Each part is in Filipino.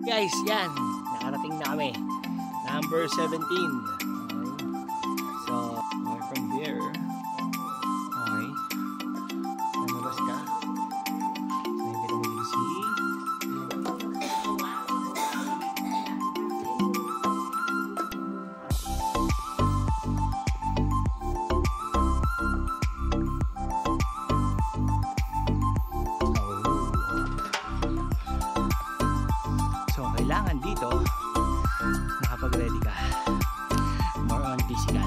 Guys, yan. Nakarating na kami. Number 17. Okay. So, from here. Okay. Namabas ka. So, yung kita mo dito si... Kailangan dito nakapag-ready ka. More on physical.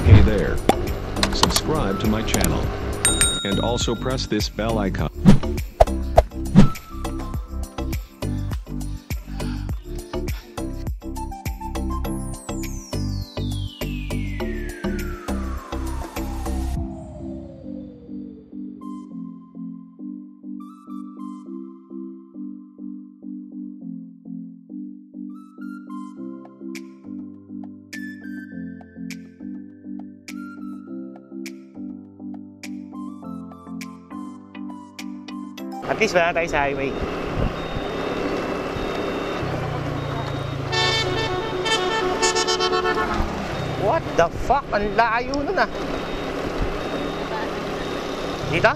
Hey there. Subscribe to my channel. And also press this bell icon. At least wala tayo sa highway. What the fuck? Ang layo nun ah. Dito?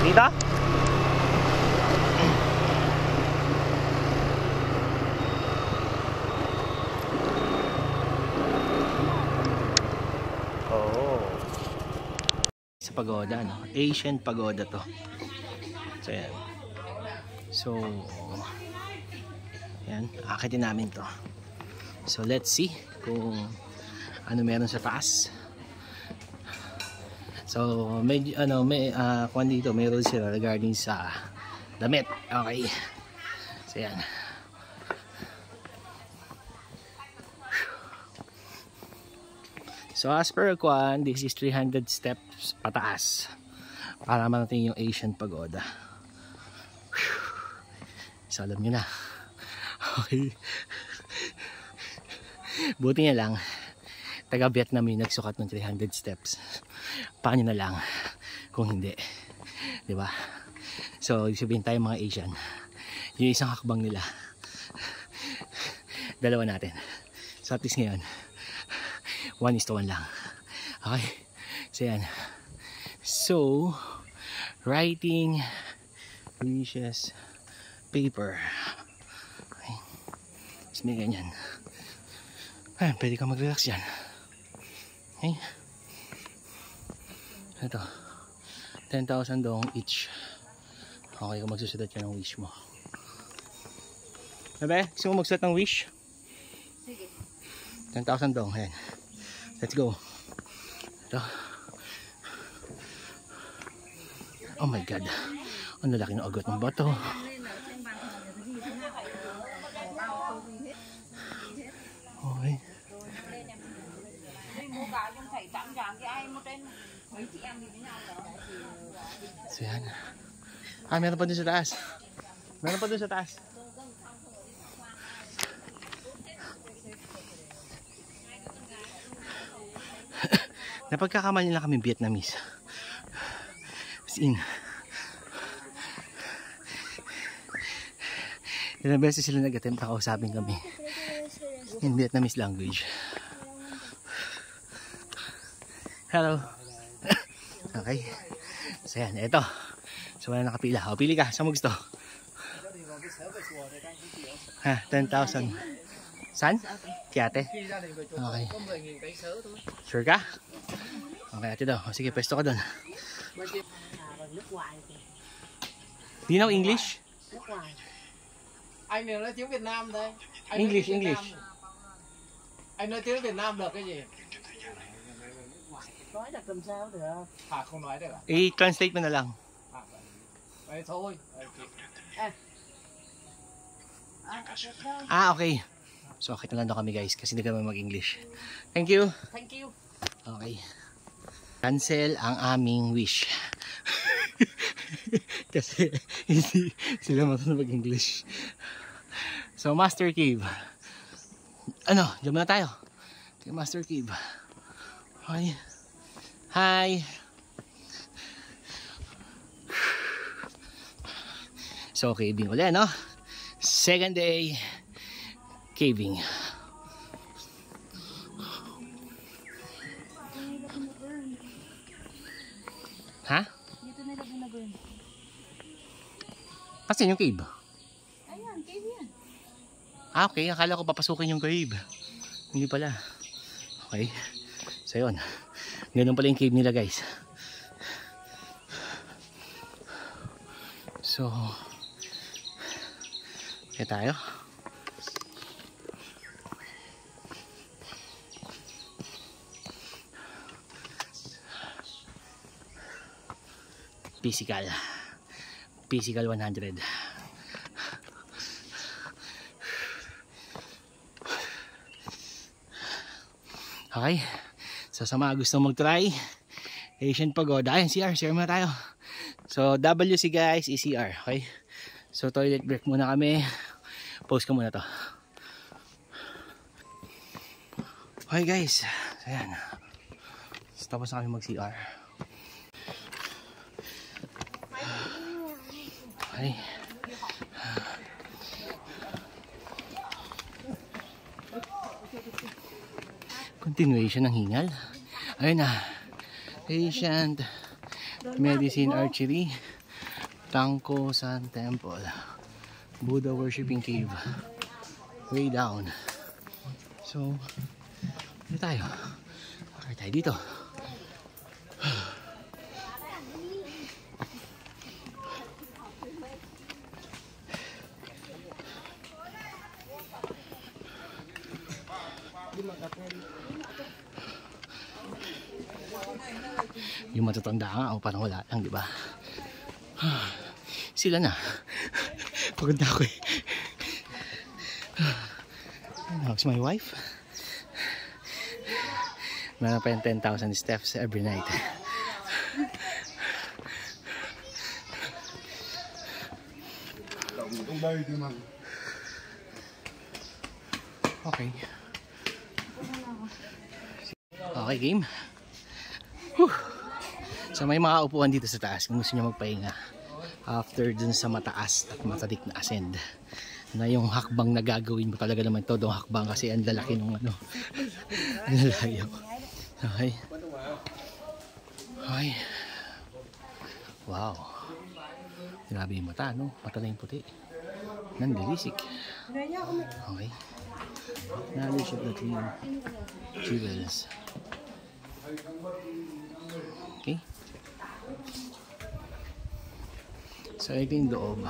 Dito? Oh. Sa pagoda, no? Asian pagoda to. So, yan. So, yan. Akitin namin to. So, let's see kung ano meron sa taas. So, may kung dito, mayroon sila regarding sa damit. Okay. So, yan. So, as per kwan, this is 300 steps pataas. Para natin yung Asian pagoda. So, alam nyo na. Okay. Buti nga lang. Taga Vietnam yung nagsukat ng 300 steps. Paano na lang kung hindi, di ba? So sabihin tayo mga Asian, yung isang hakbang nila dalawa natin. So at least ngayon 1:1 lang. Okay, so yan. So writing wishes paper. Okay, so may ganyan. Ayan, pwede ka mag-relax yan. Okay. Ito 10,000 dong each. Okay, kung magsusulat ka ng wish mo. Sabi, gusto mo magsulat ng wish? Sige. 10,000 dong, ayan. Let's go. Ito. Oh my god, ang lalaki ng agot ng bato. Okay. So yan. Ah, meron pa dun sa taas. Meron pa dun sa taas. Napagkakamali lang kami Vietnamese. As in. Ilang beses sila nag-attempt na kausapin kami in Vietnamese language. Hello. Okay. So yan, ito. So wala nakapila. O, pili ka. Saan mo gusto? Ha, 10,000. Saan? Kaya ate? Okay. Sure ka? Okay, ate daw. O, sige, pwesto ka doon. Do you know English? Anh này nói tiếng Việt Nam đây. English, English. Anh nói tiếng Việt Nam được cái gì? nói đặt làm sao được. Không nói được à? I-translate mo na lang. Vậy thôi. Okay. So, akit na lang daw kami guys kasi hindi kami mag-English. Thank you. Thank you. Okay. Cancel ang aming wish. Kasi hindi sila marunong mag-English. So, Master Cave. Ano, dyan muna tayo. Master Cave. Hi. Hi. So, caving ulit, no? Second day caving. Ha? Dito nila binaburn. Kasi yung cave? Ayan, cave yan. Ah, okay. Akala ko papasukin yung cave. Hindi pala. Okay. So, yun. Ganun pala yung cave nila, guys. So, kaya tayo. Physical 100. Okay, so sa mga gusto mag-try Asian Pagoda, ayun CR, share muna tayo. So WC guys, ECR. Okay, so toilet break muna kami. Post ko muna to. Okay guys, so ayan, so, tapos na kami mag-CR. Okay. Continuation ng hingal. Ayun na. Ancient Medicine Archery, Tangko Sun Temple, Buddha Worshipping Cave, way down. So, ano tayo? Okay tayo dito. Yung matatanda nga, o parang wala lang, di ba? Sila na. Pagod na ako eh. How's my wife? Meron pa yung 10,000 steps every night. Okay. Okay, game. Whew. So may mga upuan dito sa taas kung gusto nyo magpahinga after dun sa mataas at matadik na ascend, na yung hakbang na gagawin mo talaga naman todo hakbang kasi ang lalaki nung ano. Ang layo. Okay. Okay. Wow. Grabe yung mata, no? Mata na yung puti. Nandilisik. Okay. Knowledge of the three jewels. Okay. So ito yung loob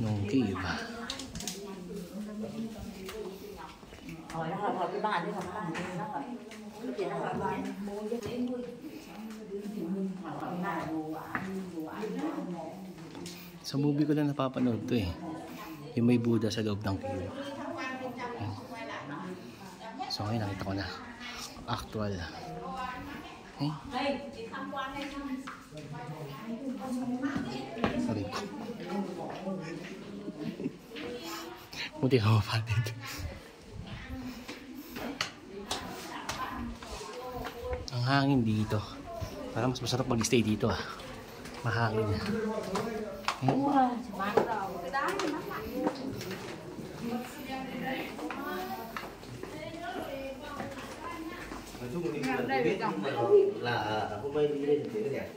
ng cave. Sa movie ko lang napapanood to eh. Yung may Buddha sa loob ng cave. Okay. So ngayon nakita ko na. Actual. Okay. Sorry. Buti ka mapatid. Ang hangin dito. Parang mas masarap mag-stay dito ah. Mahangin. Okay. Là hôm nay đi lên thì cái đẹp.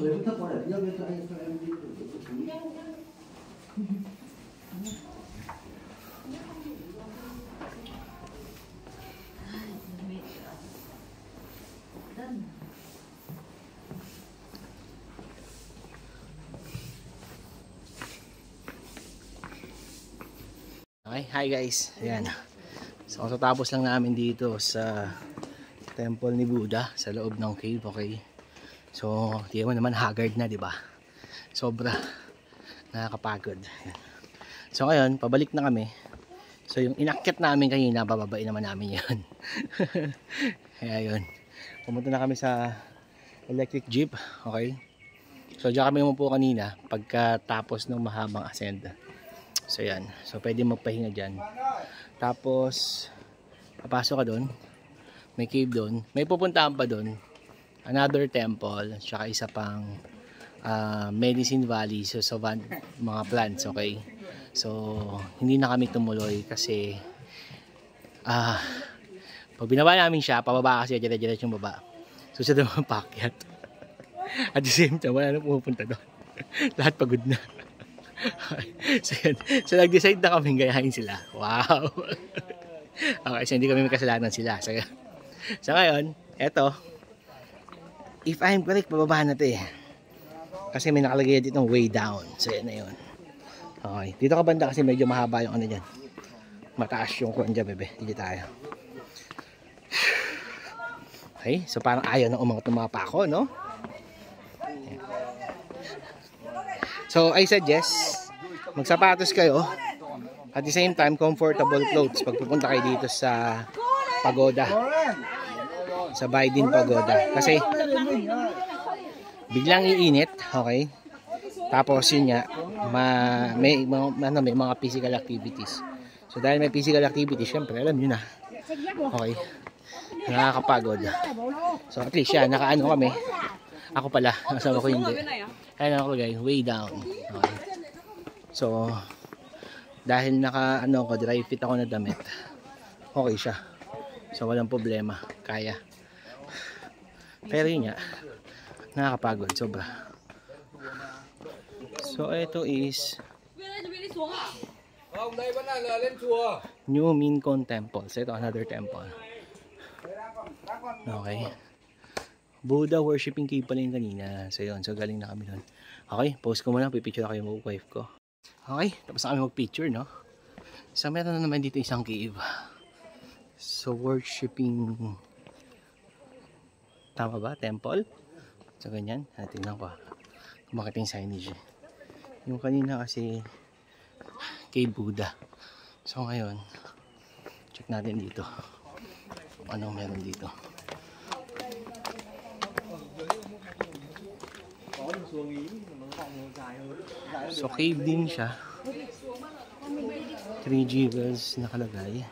Lên thấp quá để nhớ cho em đi. Okay, hi guys. Ayan. So tapos lang namin dito sa temple ni Buddha sa loob ng cave, okay? So, di mo naman haggard na, di ba? Sobra nakakapagod. Ayan. So ngayon, pabalik na kami. So yung inakyat namin kanina, bababain naman namin 'yon. Kaya 'yun. Pumunta na kami sa electric jeep, okay? So diyan kami umupo kanina pagkatapos ng mahabang ascend. So yan. So pwede magpahinga diyan. Tapos papasok ka doon. May cave doon. May pupuntahan pa doon. Another temple, tsaka isa pang Medicine Valley, so mga plants, okay? So hindi na kami tumuloy kasi pag binaba namin siya, pababa kasi dire-diretso yung baba. So siya naman paakyat. At the same time, wala na pumupunta doon. Lahat pagod na. So yan. So nag-decide na kami gayahin sila. Wow. Okay, so hindi kami may kasalanan sila. So ngayon, eto. If I'm correct, pababa na ito eh. Kasi may nakalagay dito way down. So yan na yun. Okay. Dito ka banda kasi medyo mahaba yung ano dyan. Mataas yung kuwan dyan, bebe. Dito tayo. Okay. So parang ayaw na umangat ng mga pako, no? So I suggest magsapatos kayo. At the same time, comfortable clothes pag pupunta kayo dito sa pagoda. Sa Baidin Pagoda. Kasi biglang iinit, okay? Tapos yun nga, may mga physical activities. So dahil may physical activities, syempre alam nyo na. Okay. Nakakapagod. So at least yan, nakaano kami. Ako pala, asawa ko hindi. Kaya ako guys, way down. Okay. So dahil naka ko, dry fit ako na damit. Okay siya. So walang problema, kaya. Pero yun nga, nakakapagod sobra. So ito is New Minkon Temple. So ito another temple. Okay. Buddha worshipping cave pala yung kanina. So yun, so galing na kami doon. Okay, post ko muna, pipicture ako yung wife ko. Okay, tapos na kami mag-picture, no? So meron na naman dito isang cave. So worshipping, tama ba? Temple? So ganyan, tingnan ko. Kumakita yung signage. Yung kanina kasi cave Buddha. So ngayon, check natin dito. Anong meron dito? So cave din siya. 3 jewels nakalagay.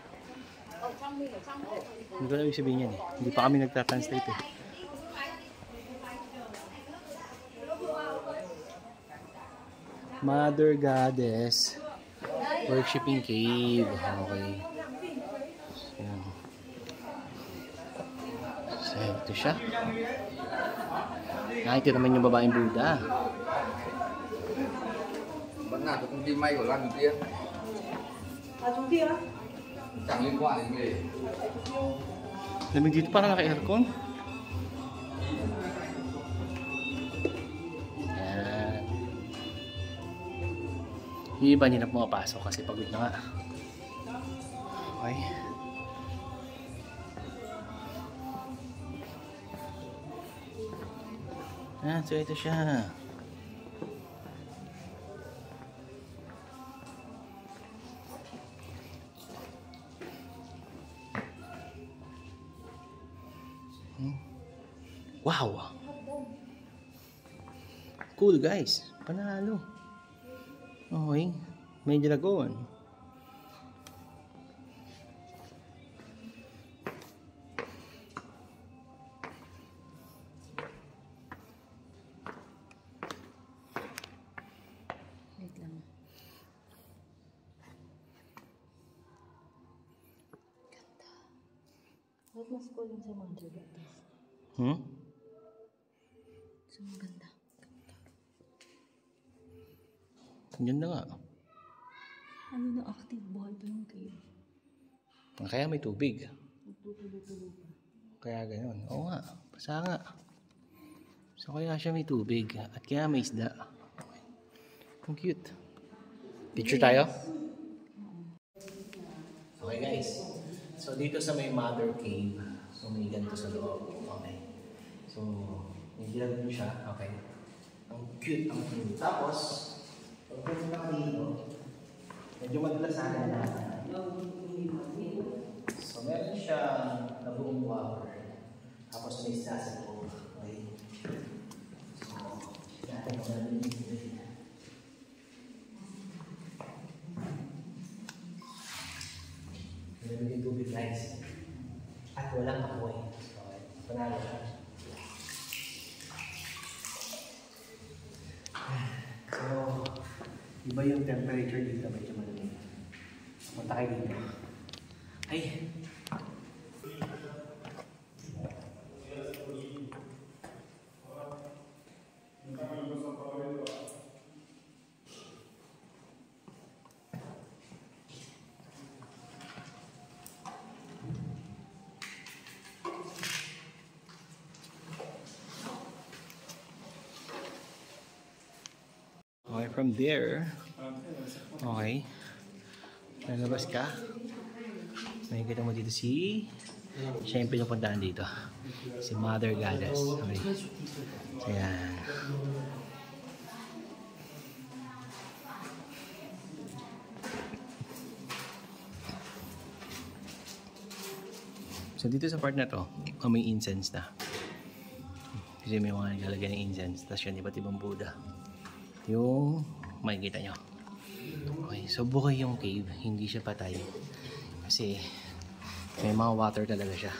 Hindi ko lang sabihin yan eh. Hindi pa kami nagtatranslate eh. Mother Goddess worshipping cave. Okay. So ito siya. Nakita naman yung babaeng Buddha. Vẫn là cái công ty may của Lan Trung Tiên. Trung Tiên á? Chẳng liên quan đến nghề. Lamig dito parang naka-aircon. Yan. Yung iba hindi na pumapasok kasi pagod na nga. Okay. So ito siya. Wow! Cool guys. Panalo. Okay. May dragon. Ba't mas cool yung sa mga dragons? So, maganda. Yun na nga. Ano na active? Buhay pa yung cave. Kaya may tubig. Tutuloy-tuloy pa. Kaya ganoon. Oo nga. Basa nga. So kaya siya may tubig. At kaya may isda. Ang cute. Picture tayo? Okay guys, so dito sa may mother cave, so may ganito sa loob. Okay, so hindi lang dito siya. Okay, ang cute ang cute. Tapos pag punta ka dito, medyo madulas sa akin na so meron siyang nabuong water, tapos may isda sa loob. Okay, so natin kung natin dito. Meron yung tubig guys. At walang apoy. Okay. Panalo siya. So, iba yung temperature dito. Medyo malamig. Punta kayo dito. Ay! Okay, from there, okay, lalabas ka, makikita mo dito siya yung pinupuntahan dito, si Mother Goddess. Okay, so yan. So dito sa part na to, may incense na, kasi may mga naglalagay ng incense, tapos yan iba't ibang Buddha yung makikita nyo. Okay, so buhay yung cave, hindi siya patay kasi may mga water talaga siya.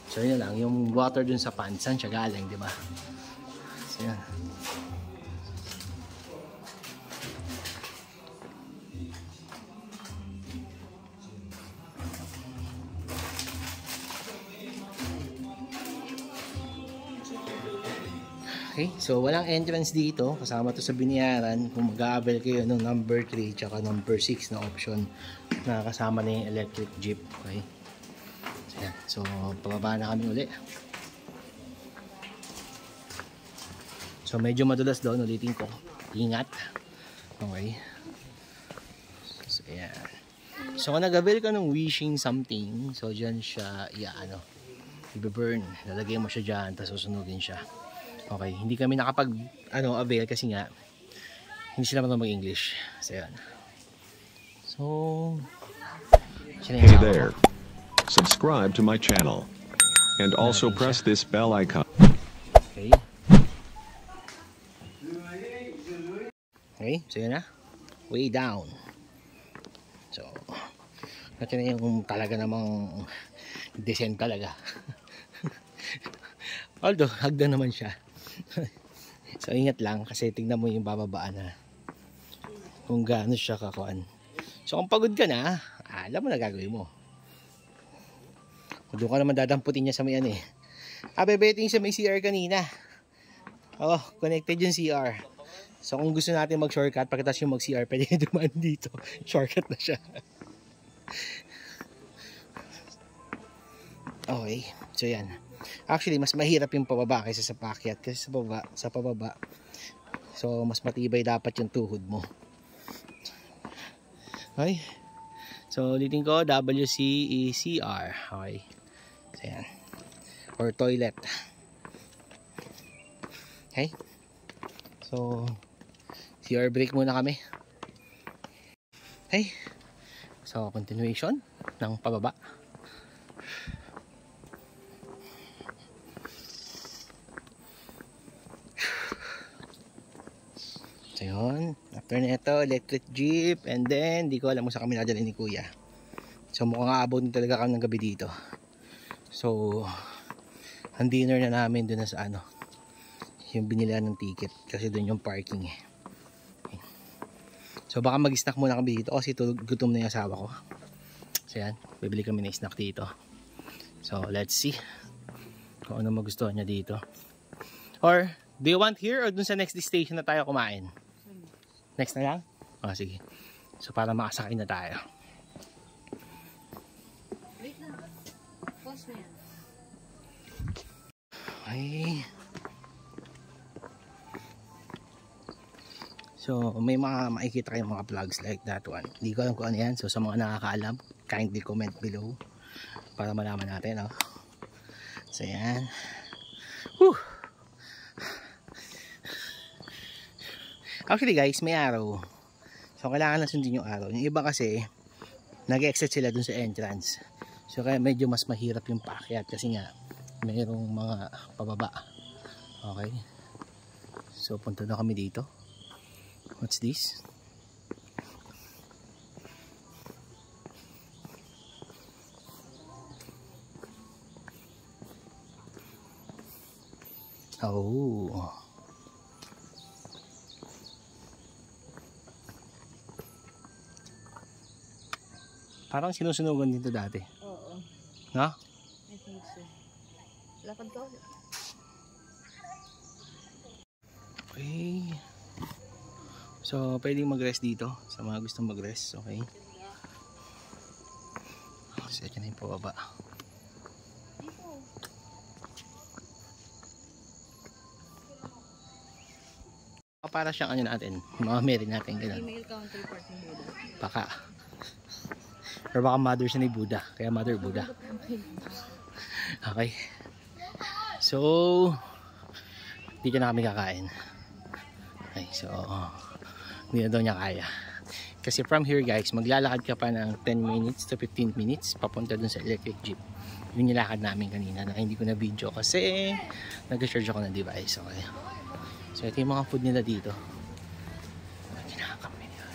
So yun lang, yung water dun sa pan, saan siya galing, di ba? So yan. Okay, so walang entrance dito, kasama to sa binayaran kung mag-a-avail kayo ng number 3 tsaka number 6 na option na kasama na yung electric jeep. Okay, so yan, so pababa na kami uli. So medyo madulas doon, ulitin ko, ingat. Okay, so yan. So kung nag-avail ka ng wishing something, so dyan siya i-burn, lalagay mo siya dyan, tapos susunugin siya. Okay, hindi kami nakapag-avail kasi nga hindi sila marunong mag-English. So yan. So Hey there. Subscribe to my channel. And also press this bell icon. Okay. Okay, so yan na. Way down. So ito na yung talaga namang descent talaga. Although, hagdan naman siya. So ingat lang kasi tignan mo yung bababaan na kung gaano siya kakuan. So kung pagod ka na, alam mo na gagawin mo. Doon ka naman dadamputin niya sa may bebeting sa may CR kanina. Oh, connected yung CR. So kung gusto natin mag shortcut pagkatapos yung mag CR, pwede dumaan dito. Shortcut na siya. Okay, so yan. Actually, mas mahirap yung pababa kaysa sa paakyat. Kasi sa pababa, so mas matibay dapat yung tuhod mo. Okay. So, ulitin ko, WCECR. Okay. So, yan. Or toilet. Okay. So, CR break muna kami. Okay. So, continuation ng pababa. So yun, after nito, electric jeep, and then di ko alam kung saan kami nadalhin ni Kuya. So mukhang aabot talaga kami ng gabi dito. So ang dinner na namin doon na sa yung binilihan ng ticket, kasi doon yung parking Okay. So baka mag-snack muna kami dito kasi gutom na yung asawa ko. So yan, bibili kami ng snack dito. So let's see kung ano magustuhan niya dito. Or do you want here or dun sa next station na tayo kumain? Next na lang? Oh, sige. So para makasakay na tayo. Wait na. Pause mo yan. Okay. So may mga makikita kayong mga vlogs like that one. Hindi ko alam kung ano yan. So sa mga nakakaalam, kindly comment below para malaman natin. Oh. So yan. Whew. Actually guys, may araw. So kailangan na sundin yung araw. Yung iba kasi nag-exit sila dun sa entrance. So kaya medyo mas mahirap yung paakyat kasi nga mayroong mga pababa. Okay. So punta na kami dito. What's this? Oh. Parang sinusunugan dito dati. Oo. No? I think so. Lakad ka ulit. Okay. So, pwedeng mag-rest dito sa mga gustong mag-rest. Okay. So, ito na yung pababa. Para siyang ano natin, mga meron natin gano'n. Female counterpart ni Buddha. Baka. Or baka mother siya ni Buddha. Kaya mother Buddha. Okay. So, dito na kami kakain. Okay, so, hindi na daw niya kaya. Kasi from here guys, maglalakad ka pa ng 10 minutes to 15 minutes papunta dun sa electric jeep. Yung nilakad namin kanina na hindi ko na video kasi nag-charge ako ng device. Okay. So, ito yung mga food nila dito. Kinakami nila.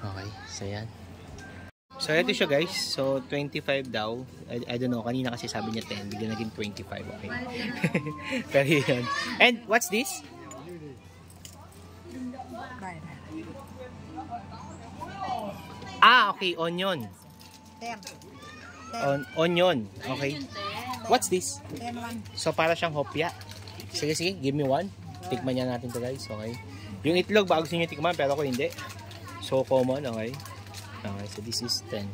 Okay, so yan. So, ito siya guys. So, 25 daw. I don't know. Kanina kasi sabi niya 10. Bigyan naging 25. Okay. Pero yun. And, what's this? Ah, okay. Onion. Onion. Okay. What's this? So, para siyang hopya. Sige, sige. Give me one. Tikman niya natin to guys. Okay. Yung itlog, baka gusto niyo tikman. Pero ako hindi. So, common. Okay. Okay, so this is 10.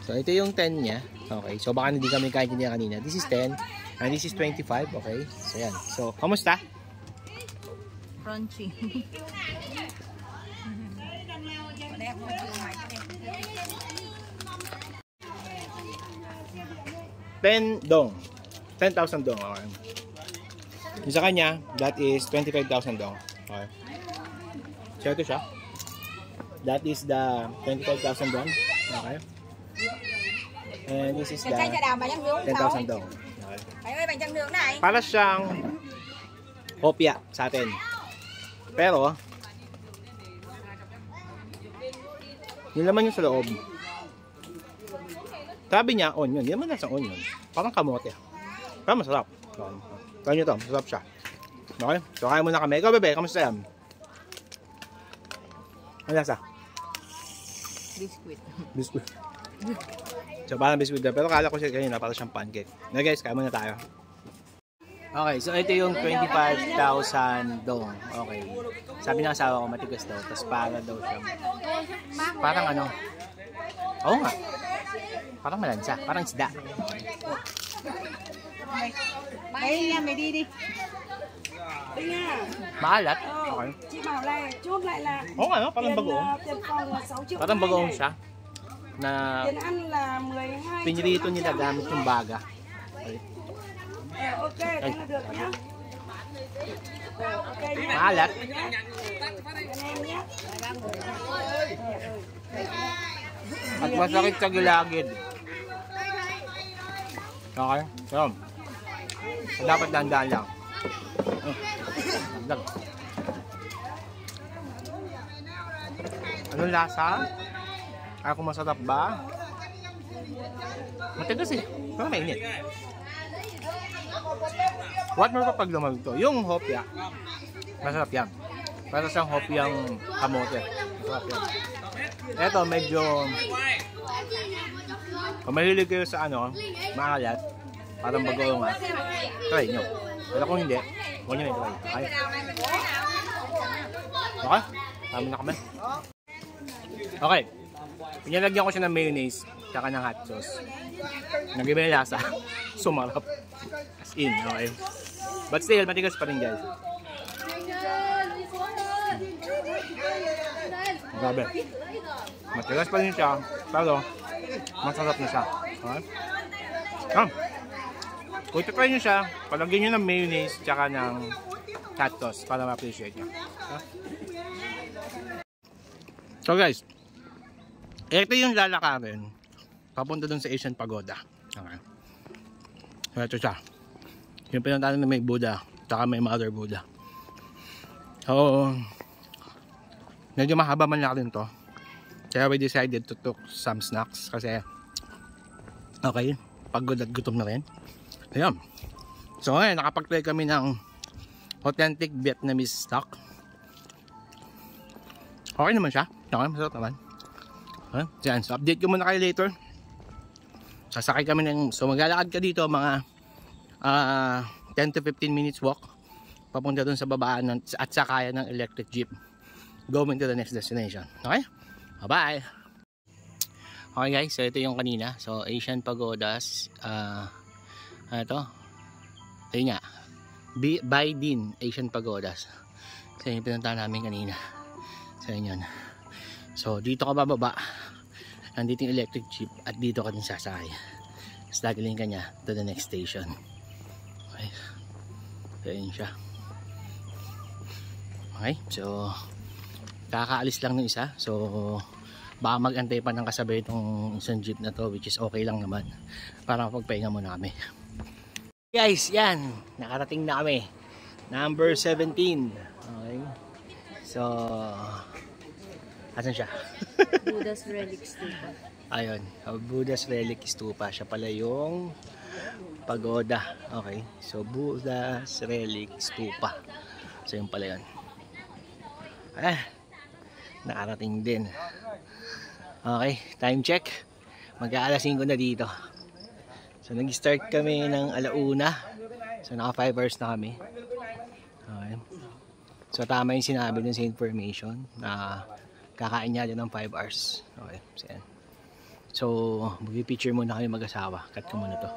So, ito yung 10 niya. Okay, so baka hindi kami kahit hindi kanina. This is 10. And this is 25. Okay, so yan. So, kamusta? Crunchy. $10 dong. 10,000 dong. Okay. Yung sa kanya, that is 25,000 dong. Okay. So, ito siya. That is the 25,000 dong. Okay. And this is the 10,000 dong. Okay. Para siyang hopya sa atin. Pero, yung laman yung sa loob. Sabi niya, onion. Hindi naman nasa onion. Parang kamote. Pero masarap. Kaya nyo ito, masarap siya. Okay? So, kaya muna kami. Ikaw, bebe, kamusta yan? Ano lasa? Biscuit. Biscuit. So parang biscuit na. Pero kala ko siya kanina para siyang pancake. Na guys, kaya muna tayo. Okay, so ito yung 25,000 dong. Okay. Sabi ng asawa ko matigas daw. Tapos para daw siya. Parang ano? Oo nga. Parang malansa. Parang isda. Đây nha mày đi đi. Đi nha. Maalat. Okay. Chị bảo là chốt lại là Oo nga, no? Parang bagoong. tiền phòng là 6 triệu. Parang bagoong siya. Na Tiền ăn là 12 pinirito nila gamit yung baga. Okay. Ok, thế là được nhá. Ok nhá. Maalat. Em nhé. At masakit sa gilagid. Okay. So, dapat dahan-dahan lang. Dagdag. Anong lasa? Ako masarap ba? Matigas eh. Parang mainit. What more pa pag lumag ito? Yung hopya. Masarap yan. Para siyang hopyang kamote. Masarap yan. Eto medyo kung mahilig kayo sa ano, maalat, parang bagoong nga. Try nyo. Pero kung hindi, huwag nyo na i-try. Okay? Okay? Tama na kami. Okay. Pinalagyan ko siya ng mayonnaise tsaka ng hot sauce. Nag-iba yung lasa. Sumarap. As in, okay? But still, matigas pa rin guys. Grabe. Matigas pa rin siya, pero masarap na siya. Okay? Kung try nyo siya, palagyan nyo ng mayonnaise tsaka ng hot sauce para ma-appreciate nyo. So guys, ito yung lalakarin papunta dun sa Asian Pagoda. Okay. So ito siya. Yung pinuntahan na may Buddha tsaka may Mother Buddha. So, medyo mahaba man lang rin to. Kaya we decided to took some snacks kasi okay, pagod at gutom na rin. Ayan. So ngayon, nakapag-try kami ng authentic Vietnamese stock. Okay naman siya. Okay, masarap naman. Okay, yan. So update ko muna kayo later. Sasakay kami ng, so maglalakad ka dito mga 10 to 15 minutes walk papunta dun sa babaan at sakayan ng electric jeep going to the next destination. Okay? Bye-bye! Okay guys, so ito yung kanina. So Asian Pagodas, ito, ayun nga, Bai Dinh Asian Pagodas. So yung pinuntahan namin kanina. So yun. So dito ka bababa, nandito yung electric jeep at dito ka din sasakay. Tapos dadaling ka niya to the next station. Okay. So yun siya. Okay, so kakaalis lang ng isa. So baka mag-antay pa ng kasabay itong isang jeep na to, which is okay lang naman para mapagpahinga muna kami. Guys, yan, nakarating na kami. Number 17. Okay. So asan siya? Buddha's Relic Stupa. Ayun, Buddha's Relic Stupa. Siya pala yung pagoda. Okay, so Buddha's Relic Stupa. So yun pala yun. Nakarating din. Okay, time check. Mag-aalas 5 na dito. So nag-start kami ng 1:00. So naka 5 hours na kami. Okay. So tama yung sinabi dun sa information na kakain niya din ng 5 hours. Okay, so yan. So, mag-picture muna kami mag-asawa. Cut ko muna to.